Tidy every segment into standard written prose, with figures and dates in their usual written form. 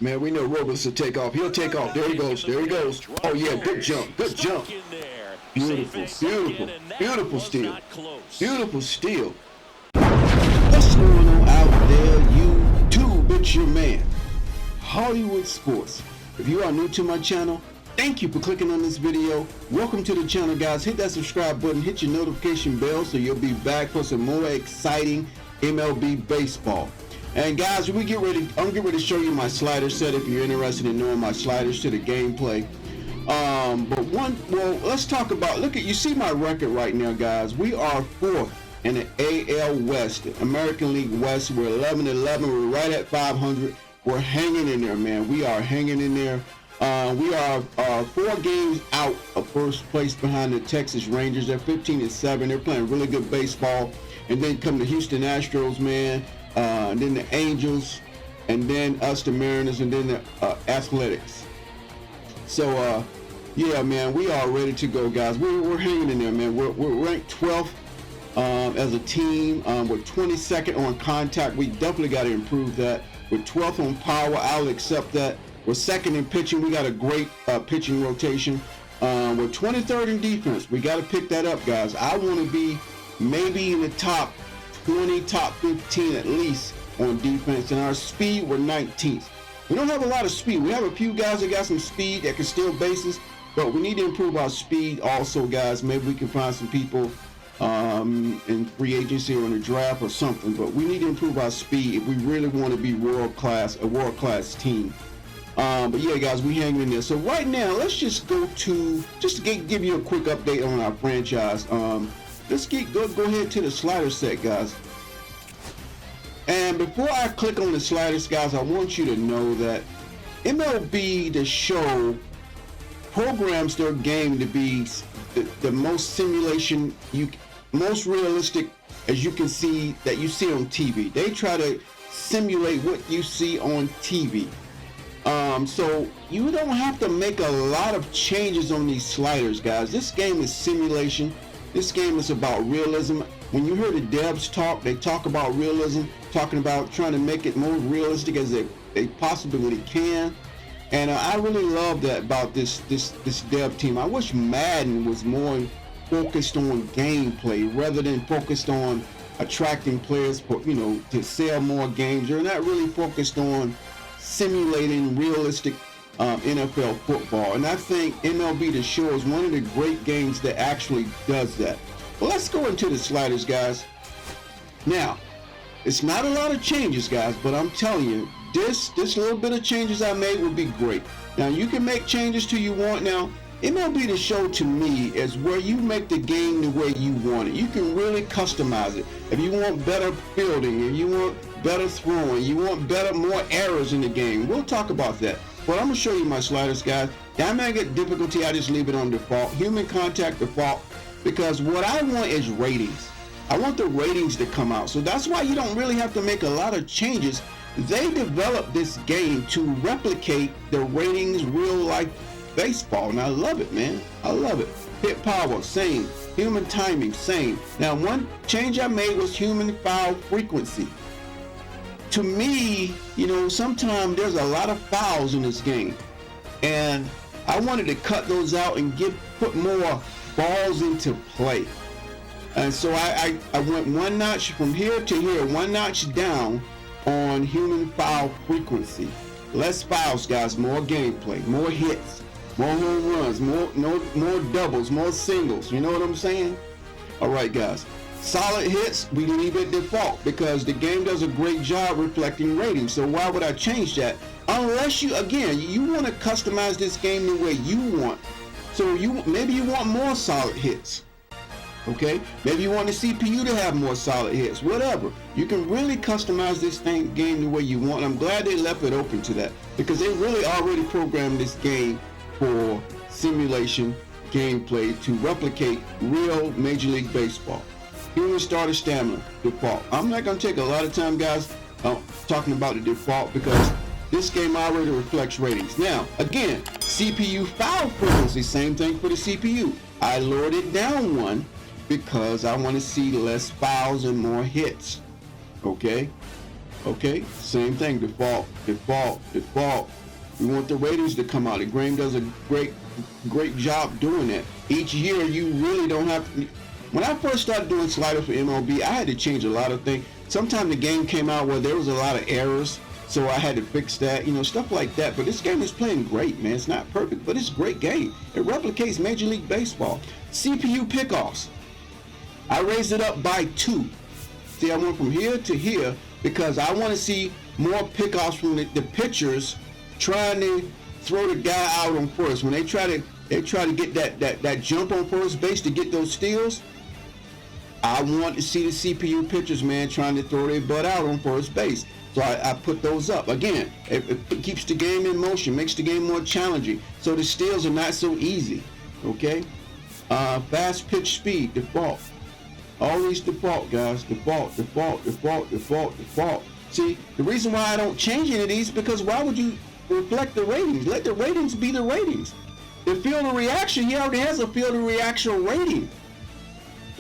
Man, we know Robles will take off. He'll take off. There he goes. There he goes. Oh, yeah, good jump. Good jump. Beautiful, beautiful, beautiful steal. Beautiful steal. What's going on out there, YouTube? It's your man, Hollywood Sports. If you are new to my channel, thank you for clicking on this video. Welcome to the channel, guys. Hit that subscribe button. Hit your notification bell so you'll be back for some more exciting MLB baseball. And guys, I'm getting ready to show you my slider set if you're interested in knowing my sliders to the gameplay. Let's talk about, you see my record right now, guys. We are 4th in the AL West, American League West. We're 11-11. We're right at 500. We're hanging in there, man. We are hanging in there. We are 4 games out of first place behind the Texas Rangers. They're 15-7. They're playing really good baseball. And then come the Houston Astros, man. And then the Angels, and then us, the Mariners, and then the Athletics. So, yeah, man, we are ready to go, guys. We're hanging in there, man. We're ranked 12th as a team. We're 22nd on contact. We definitely got to improve that. We're 12th on power. I'll accept that. We're 2nd in pitching. We got a great pitching rotation. We're 23rd in defense. We got to pick that up, guys. I want to be maybe in the top 20, top 15 at least on defense. And our speed, we're 19th. We don't have a lot of speed. We have a few guys that got some speed that can steal bases, but we need to improve our speed also, guys. Maybe we can find some people in free agency or in the draft or something, but we need to improve our speed if we really want to be a world-class team. But yeah, guys, we hanging in there. So right now, let's just go to, give you a quick update on our franchise. Let's go ahead to the slider set, guys. And before I click on the sliders, guys, I want you to know that MLB, the show, programs their game to be the most simulation, most realistic as you can see, that you see on TV. They try to simulate what you see on TV. So you don't have to make a lot of changes on these sliders, guys. This game is simulation. This game is about realism. When you hear the devs talk, they talk about realism, talking about trying to make it more realistic as they possibly can. And I really love that about this dev team. I wish Madden was more focused on gameplay rather than focused on attracting players for, to sell more games. They're not really focused on simulating realistic NFL football, and I think MLB The Show is one of the great games that actually does that. Well, let's go into the sliders, guys. Now, it's not a lot of changes, guys, but I'm telling you, this little bit of changes I made would be great. Now, you can make changes to you want. Now, MLB The Show to me is where you make the game the way you want it. You can really customize it. If you want better fielding, if you want better throwing, you want more errors in the game, we'll talk about that. But I'm going to show you my sliders, guys. Dynamic difficulty, I just leave it on default. Human contact default, because what I want is ratings. I want the ratings to come out. So that's why you don't really have to make a lot of changes. They developed this game to replicate the ratings real life baseball, and I love it, man. I love it. Hit power, same. Human timing, same. Now, one change I made was human foul frequency. To me, sometimes there's a lot of fouls in this game, and I wanted to cut those out and put more balls into play. And so I went one notch from here to here, one notch down on human foul frequency. Less fouls, guys, more gameplay, more hits, more home runs, more doubles, more singles. You know what I'm saying? All right, guys. Solid hits, we leave it default because the game does a great job reflecting ratings. So why would I change that? Unless you want to customize this game the way you want. So maybe you want more solid hits. Okay? Maybe you want the CPU to have more solid hits. Whatever. You can really customize this game the way you want. I'm glad they left it open to that because they really already programmed this game for simulation gameplay to replicate real Major League Baseball. Human starter stamina, default. I'm not going to take a lot of time, guys, talking about the default because this game already reflects ratings. Now, again, CPU foul frequency, same thing for the CPU. I lowered it down one because I want to see less fouls and more hits. Okay? Okay, same thing, default, default, default. We want the ratings to come out. The game does a great job doing that. Each year, you really don't have to. When I first started doing sliders for MLB, I had to change a lot of things. Sometimes the game came out where there was a lot of errors, so I had to fix that, stuff like that. But this game is playing great, man. It's not perfect, but it's a great game. It replicates Major League Baseball. CPU pickoffs. I raised it up by 2. See, I went from here to here because I want to see more pickoffs from the pitchers trying to throw the guy out on first. When they try to get that jump on first base to get those steals, I want to see the CPU pitchers, man, trying to throw their butt out on first base. So I put those up. Again, it keeps the game in motion, makes the game more challenging. So the steals are not so easy, okay? Fast pitch speed, default. All these default, guys, default, default, default, default, default. See, the reason why I don't change any of these is because why would you reflect the ratings? Let the ratings be the ratings. The field of reaction, he already has a field of reaction rating.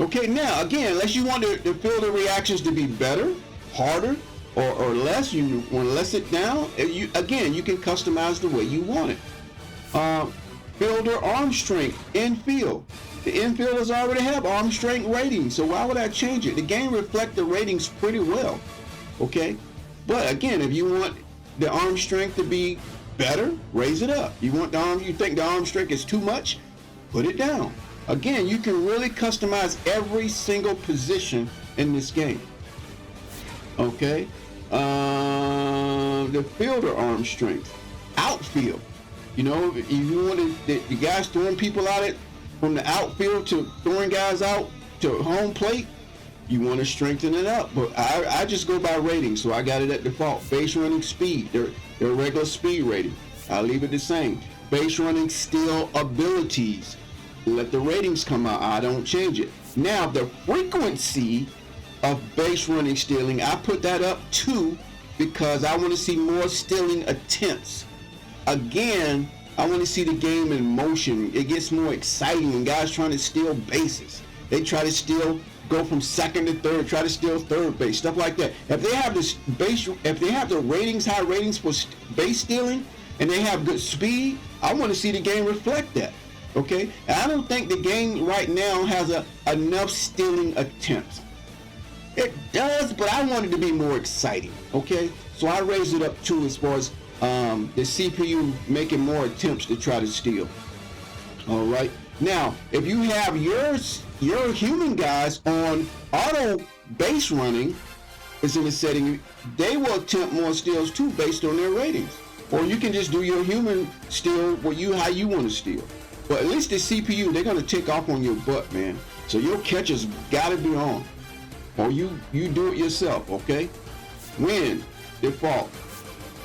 Okay, now, again, unless you want the field of reactions to be better, harder, or less, you want to less it down, you can customize the way you want it. Fielder arm strength, infield. The infielders already have arm strength ratings, so why would I change it? The game reflects the ratings pretty well, okay? But again, if you want the arm strength to be better, raise it up. You think the arm strength is too much? Put it down. Again, you can really customize every single position in this game. Okay? The fielder arm strength. Outfield. If you want the guys throwing people out it from the outfield to throwing guys out to home plate, you want to strengthen it up. But I just go by rating, so I got it at default. Base running speed, their regular speed rating. I'll leave it the same. Base running steal abilities. Let the ratings come out. I don't change it. Now the frequency of base running stealing, I put that up 2 because I want to see more stealing attempts. Again, I want to see the game in motion. It gets more exciting when guys trying to steal bases. They try to go from second to third, try to steal third base, stuff like that. If they have the ratings, high ratings for base stealing, and they have good speed, I want to see the game reflect that. Okay, and I don't think the game right now has enough stealing attempts. It does, but I want it to be more exciting. Okay, so I raised it up 2 as far as the CPU making more attempts to try to steal. All right, now if you have your human guys on auto base running is in the setting, they will attempt more steals too based on their ratings. Or you can just do your human steal how you want to steal. But at least the CPU, they're gonna take off on your butt, man. So your catcher's gotta be on. Or you do it yourself, okay? Win, default.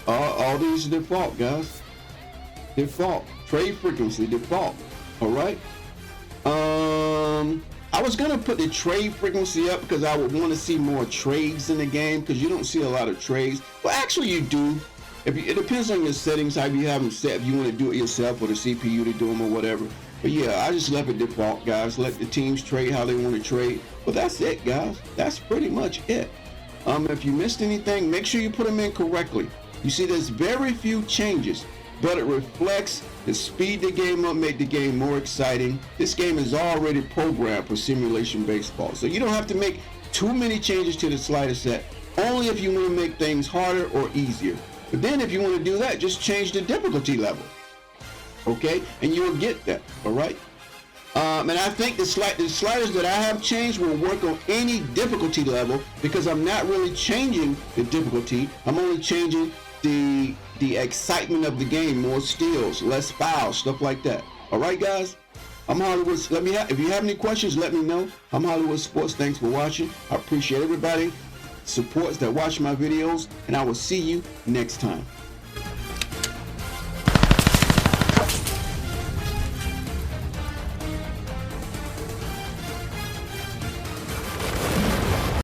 All these are default, guys. Default. Trade frequency, default. All right. I was gonna put the trade frequency up because I would want to see more trades in the game because you don't see a lot of trades. Well, actually you do. It depends on your settings, how you have them set. If you want to do it yourself or the CPU to do them or whatever. But yeah, I just left it default, guys. Let the teams trade how they want to trade. But that's it, guys. That's pretty much it. If you missed anything, make sure you put them in correctly. You see, there's very few changes, but it reflects the speed the game up, make the game more exciting. This game is already programmed for simulation baseball, so you don't have to make too many changes to the slider set, only if you want to make things harder or easier. But then if you want to do that, just change the difficulty level, okay? And you'll get that, all right? And I think the sliders that I have changed will work on any difficulty level because I'm not really changing the difficulty. I'm only changing the excitement of the game, more steals, less fouls, stuff like that. All right, guys? I'm Hollywood. If you have any questions, let me know. I'm Hollywood Sports. Thanks for watching. I appreciate everybody supports that watch my videos, and I will see you next time.